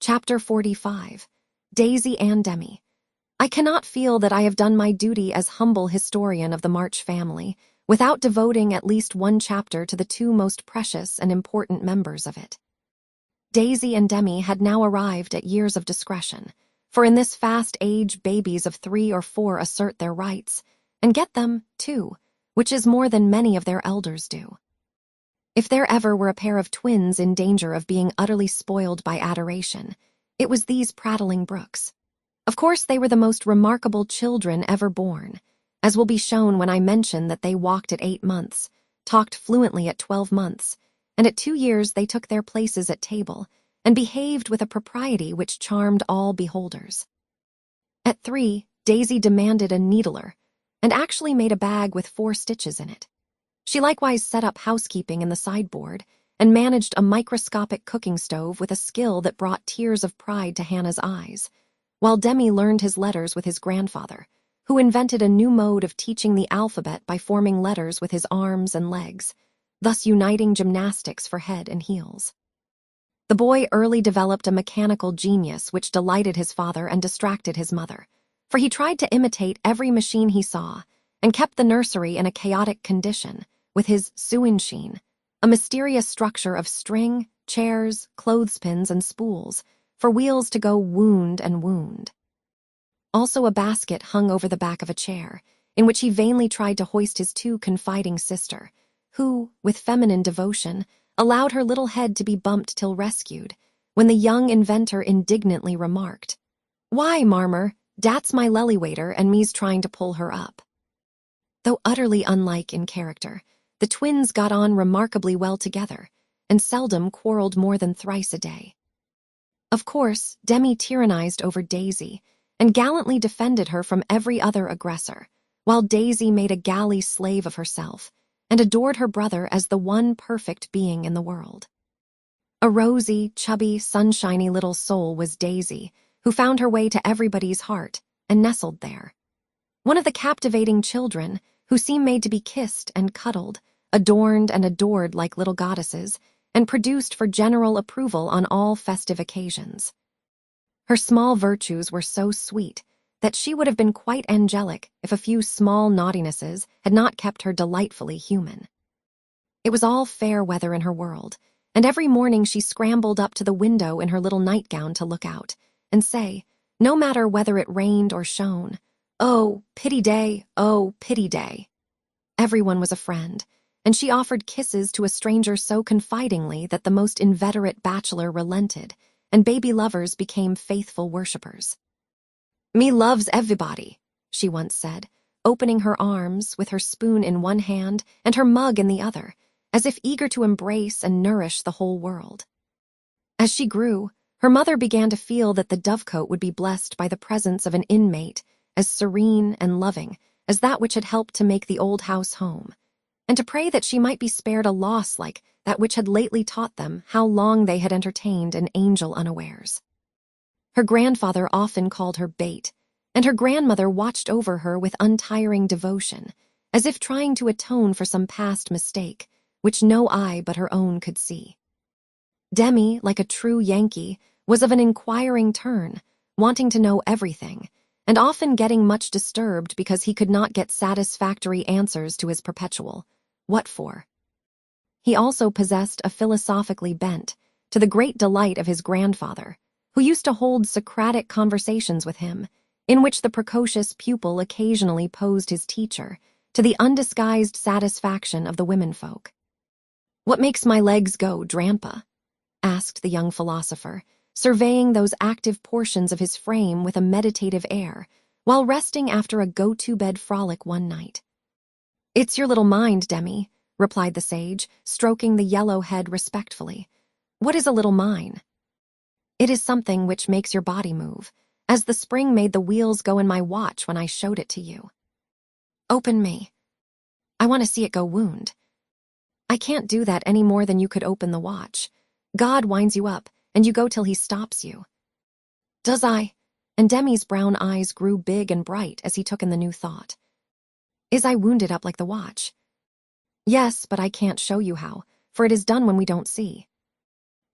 Chapter 45. Daisy and Demi. I cannot feel that I have done my duty as humble historian of the March family without devoting at least one chapter to the two most precious and important members of it. Daisy and Demi had now arrived at years of discretion, for in this fast age babies of 3 or 4 assert their rights, and get them, too, which is more than many of their elders do. If there ever were a pair of twins in danger of being utterly spoiled by adoration, it was these prattling brooks. Of course, they were the most remarkable children ever born, as will be shown when I mention that they walked at 8 months, talked fluently at 12 months, and at 2 years they took their places at table and behaved with a propriety which charmed all beholders. At 3, Daisy demanded a needler, and actually made a bag with 4 stitches in it. She likewise set up housekeeping in the sideboard and managed a microscopic cooking stove with a skill that brought tears of pride to Hannah's eyes, while Demi learned his letters with his grandfather, who invented a new mode of teaching the alphabet by forming letters with his arms and legs, thus uniting gymnastics for head and heels. The boy early developed a mechanical genius which delighted his father and distracted his mother, for he tried to imitate every machine he saw and kept the nursery in a chaotic condition with his sewing-machine, a mysterious structure of string, chairs, clothespins, and spools for wheels to go wound and wound. Also a basket hung over the back of a chair, in which he vainly tried to hoist his too confiding sister, who, with feminine devotion, allowed her little head to be bumped till rescued, when the young inventor indignantly remarked, "Why, Marmer, dat's my lily-waiter and me's trying to pull her up." Though utterly unlike in character, the twins got on remarkably well together, and seldom quarreled more than thrice a day. Of course, Demi tyrannized over Daisy, and gallantly defended her from every other aggressor, while Daisy made a galley slave of herself, and adored her brother as the one perfect being in the world. A rosy, chubby, sunshiny little soul was Daisy, who found her way to everybody's heart, and nestled there. One of the captivating children, who seemed made to be kissed and cuddled, adorned and adored like little goddesses, and produced for general approval on all festive occasions. Her small virtues were so sweet that she would have been quite angelic if a few small naughtinesses had not kept her delightfully human. It was all fair weather in her world, and every morning she scrambled up to the window in her little nightgown to look out, and say, no matter whether it rained or shone, "Oh, pity day, oh, pity day." Everyone was a friend, and she offered kisses to a stranger so confidingly that the most inveterate bachelor relented, and baby lovers became faithful worshippers. "Me loves everybody," she once said, opening her arms with her spoon in one hand and her mug in the other, as if eager to embrace and nourish the whole world. As she grew, her mother began to feel that the dovecote would be blessed by the presence of an inmate as serene and loving as that which had helped to make the old house home, and to pray that she might be spared a loss like that which had lately taught them how long they had entertained an angel unawares. Her grandfather often called her Bait, and her grandmother watched over her with untiring devotion, as if trying to atone for some past mistake, which no eye but her own could see. Demi, like a true Yankee, was of an inquiring turn, wanting to know everything, and often getting much disturbed because he could not get satisfactory answers to his perpetual, "What for?" He also possessed a philosophically bent, to the great delight of his grandfather, who used to hold Socratic conversations with him, in which the precocious pupil occasionally posed his teacher, to the undisguised satisfaction of the womenfolk. "What makes my legs go, Dranpa?" asked the young philosopher, surveying those active portions of his frame with a meditative air, while resting after a go-to-bed frolic one night. "It's your little mind, Demi," replied the sage, stroking the yellow head respectfully. "What is a little mine?" "It is something which makes your body move, as the spring made the wheels go in my watch when I showed it to you." "Open me. I want to see it go wound." "I can't do that any more than you could open the watch. God winds you up, and you go till he stops you." "Does I?" And Demi's brown eyes grew big and bright as he took in the new thought. "Is I wounded up like the watch?" "Yes, but I can't show you how, for it is done when we don't see."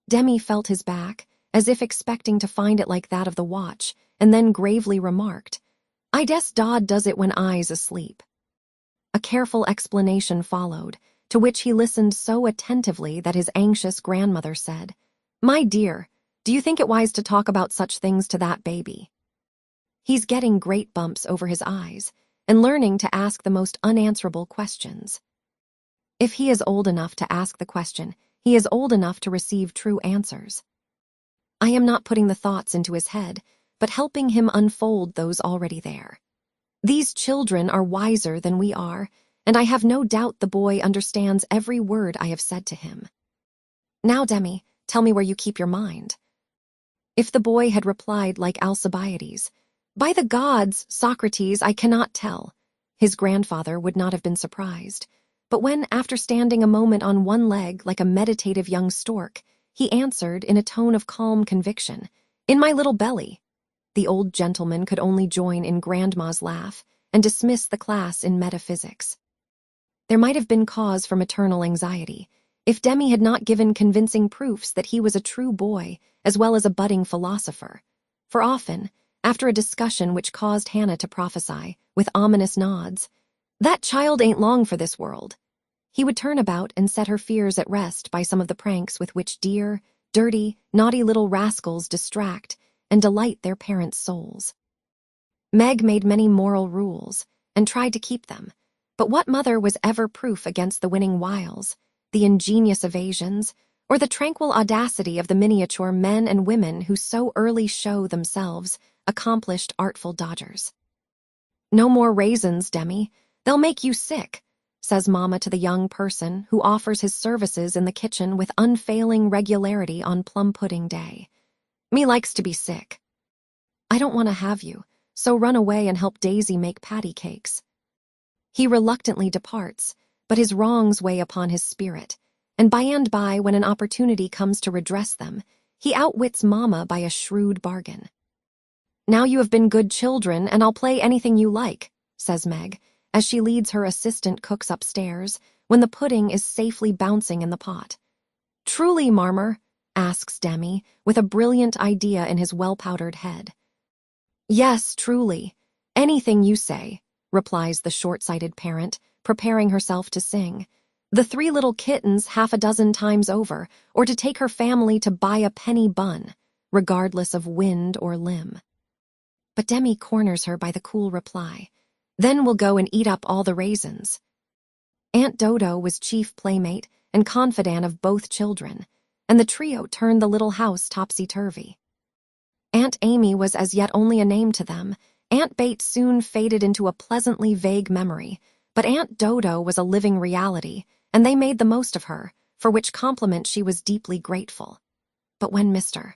Demi felt his back, as if expecting to find it like that of the watch, and then gravely remarked, "I guess Dodd does it when I's asleep." A careful explanation followed, to which he listened so attentively that his anxious grandmother said, "My dear, do you think it wise to talk about such things to that baby? He's getting great bumps over his eyes and learning to ask the most unanswerable questions. If he is old enough to ask the question, he is old enough to receive true answers. I am not putting the thoughts into his head, but helping him unfold those already there. These children are wiser than we are, and I have no doubt the boy understands every word I have said to him. Now, Demi, tell me where you keep your mind." If the boy had replied like Alcibiades, "By the gods, Socrates, I cannot tell," his grandfather would not have been surprised. But when, after standing a moment on one leg like a meditative young stork, he answered in a tone of calm conviction, "In my little belly," the old gentleman could only join in Grandma's laugh and dismiss the class in metaphysics. There might have been cause for maternal anxiety if Demi had not given convincing proofs that he was a true boy as well as a budding philosopher, for often, after a discussion which caused Hannah to prophesy, with ominous nods, "That child ain't long for this world," he would turn about and set her fears at rest by some of the pranks with which dear, dirty, naughty little rascals distract and delight their parents' souls. Meg made many moral rules and tried to keep them, but what mother was ever proof against the winning wiles, the ingenious evasions, or the tranquil audacity of the miniature men and women who so early show themselves accomplished artful dodgers? "No more raisins, Demi. They'll make you sick," says Mama to the young person who offers his services in the kitchen with unfailing regularity on plum pudding day. "Me likes to be sick." "I don't want to have you, so run away and help Daisy make patty cakes." He reluctantly departs, but his wrongs weigh upon his spirit, and by, when an opportunity comes to redress them, he outwits Mama by a shrewd bargain. "Now you have been good children, and I'll play anything you like," says Meg, as she leads her assistant cooks upstairs when the pudding is safely bouncing in the pot. "Truly, Marmer?" asks Demi, with a brilliant idea in his well-powdered head. "Yes, truly. Anything you say," replies the short-sighted parent, preparing herself to sing "The Three Little Kittens" half a dozen times over, or to take her family to buy a penny bun, regardless of wind or limb. But Demi corners her by the cool reply, "Then we'll go and eat up all the raisins." Aunt Dodo was chief playmate and confidant of both children, and the trio turned the little house topsy-turvy. Aunt Amy was as yet only a name to them. Aunt Bates soon faded into a pleasantly vague memory, but Aunt Dodo was a living reality, and they made the most of her, for which compliment she was deeply grateful. But when Mr.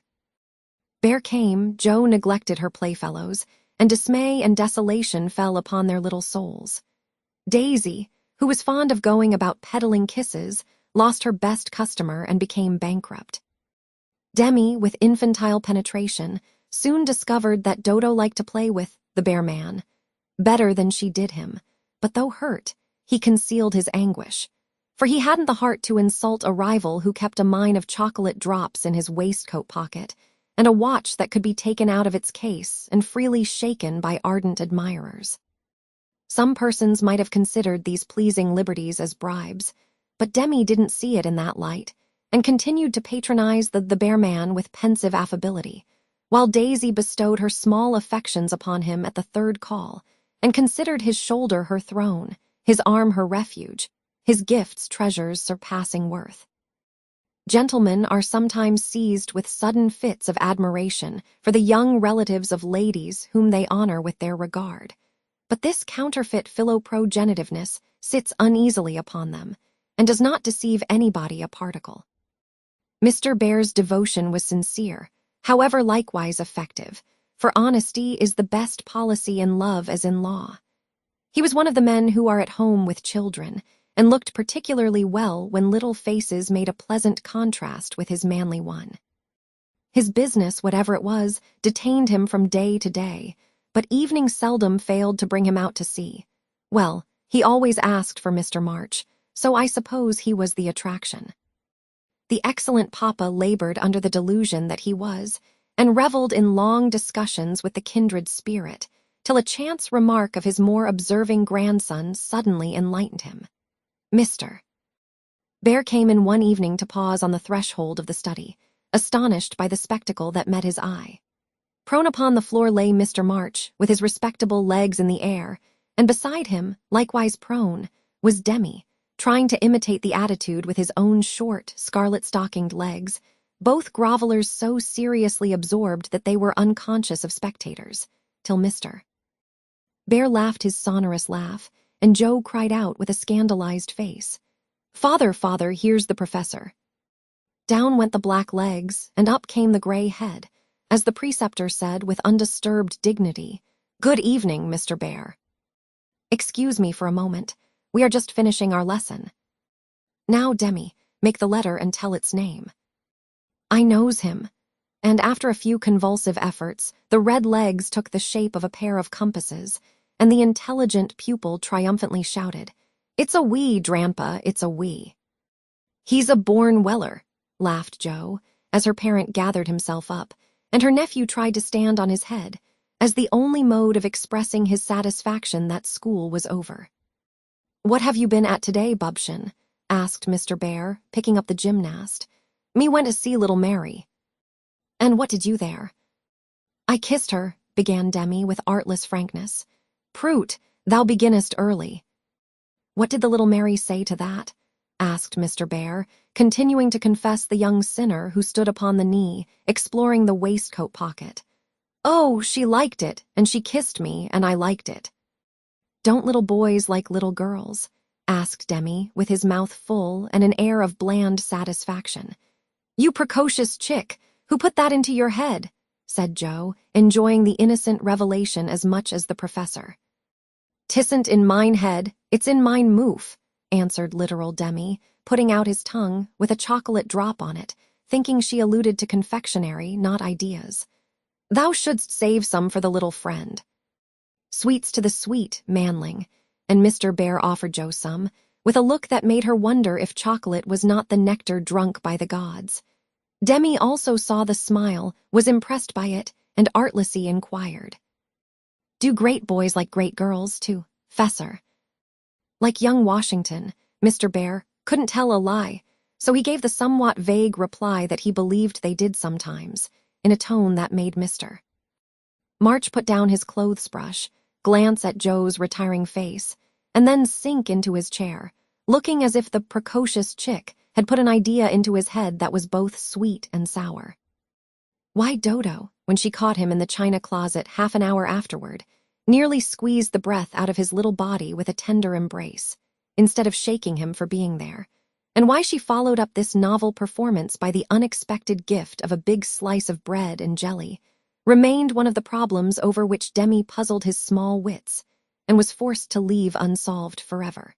Bear came, Jo neglected her playfellows, and dismay and desolation fell upon their little souls. Daisy, who was fond of going about peddling kisses, lost her best customer and became bankrupt. Demi, with infantile penetration, soon discovered that Dodo liked to play with the bear man better than she did him, but though hurt, he concealed his anguish, for he hadn't the heart to insult a rival who kept a mine of chocolate drops in his waistcoat pocket and a watch that could be taken out of its case and freely shaken by ardent admirers. Some persons might have considered these pleasing liberties as bribes, but Demi didn't see it in that light, and continued to patronize the bear man with pensive affability, while Daisy bestowed her small affections upon him at the third call, and considered his shoulder her throne, his arm her refuge, his gifts treasures surpassing worth. Gentlemen are sometimes seized with sudden fits of admiration for the young relatives of ladies whom they honor with their regard, but this counterfeit philoprogenitiveness sits uneasily upon them, and does not deceive anybody a particle. Mr. Bear's devotion was sincere, however likewise effective, for honesty is the best policy in love as in law. He was one of the men who are at home with children, and looked particularly well when little faces made a pleasant contrast with his manly one. His business, whatever it was, detained him from day to day, but evening seldom failed to bring him out to sea. Well, he always asked for Mr. March, so I suppose he was the attraction. The excellent papa labored under the delusion that he was, and reveled in long discussions with the kindred spirit, till a chance remark of his more observing grandson suddenly enlightened him. Mr. Bear came in one evening to pause on the threshold of the study, astonished by the spectacle that met his eye. Prone upon the floor lay Mr. March, with his respectable legs in the air, and beside him, likewise prone, was Demi, trying to imitate the attitude with his own short, scarlet-stockinged legs, both grovelers so seriously absorbed that they were unconscious of spectators, till Mr. Bear laughed his sonorous laugh, and Joe cried out with a scandalized face, "Father, father, here's the professor." Down went the black legs, and up came the gray head, as the preceptor said with undisturbed dignity, "Good evening, Mr. Bear. Excuse me for a moment. We are just finishing our lesson. Now, Demi, make the letter and tell its name." I knows him. And after a few convulsive efforts, the red legs took the shape of a pair of compasses, and the intelligent pupil triumphantly shouted, "It's a we, Drampa, it's a we." "He's a born Weller," laughed Joe, as her parent gathered himself up, and her nephew tried to stand on his head, as the only mode of expressing his satisfaction that school was over. "What have you been at today, Bubchen?" asked Mr. Bear, picking up the gymnast. "Me went to see little Mary." "And what did you there?" "I kissed her," began Demi with artless frankness. "Prut, thou beginnest early." "What did the little Mary say to that?" asked Mr. Bear, continuing to confess the young sinner who stood upon the knee, exploring the waistcoat pocket. "Oh, she liked it, and she kissed me, and I liked it." "Don't little boys like little girls?" asked Demi, with his mouth full and an air of bland satisfaction. "You precocious chick, who put that into your head?" said Joe, enjoying the innocent revelation as much as the professor. "'Tisn't in mine head, it's in mine moof," answered literal Demi, putting out his tongue with a chocolate drop on it, thinking she alluded to confectionery, not ideas. "Thou shouldst save some for the little friend." "Sweets to the sweet, manling," and Mr. Bear offered Joe some, with a look that made her wonder if chocolate was not the nectar drunk by the gods. Demi also saw the smile, was impressed by it, and artlessly inquired, "Do great boys like great girls, too, Fessor?" Like young Washington, Mr. Bear couldn't tell a lie, so he gave the somewhat vague reply that he believed they did sometimes, in a tone that made Mr. March put down his clothes-brush, glance at Joe's retiring face, and then sink into his chair, looking as if the precocious chick had put an idea into his head that was both sweet and sour. Why Dodo, when she caught him in the china closet half an hour afterward, nearly squeezed the breath out of his little body with a tender embrace, instead of shaking him for being there, and why she followed up this novel performance by the unexpected gift of a big slice of bread and jelly, remained one of the problems over which Demi puzzled his small wits, and was forced to leave unsolved forever.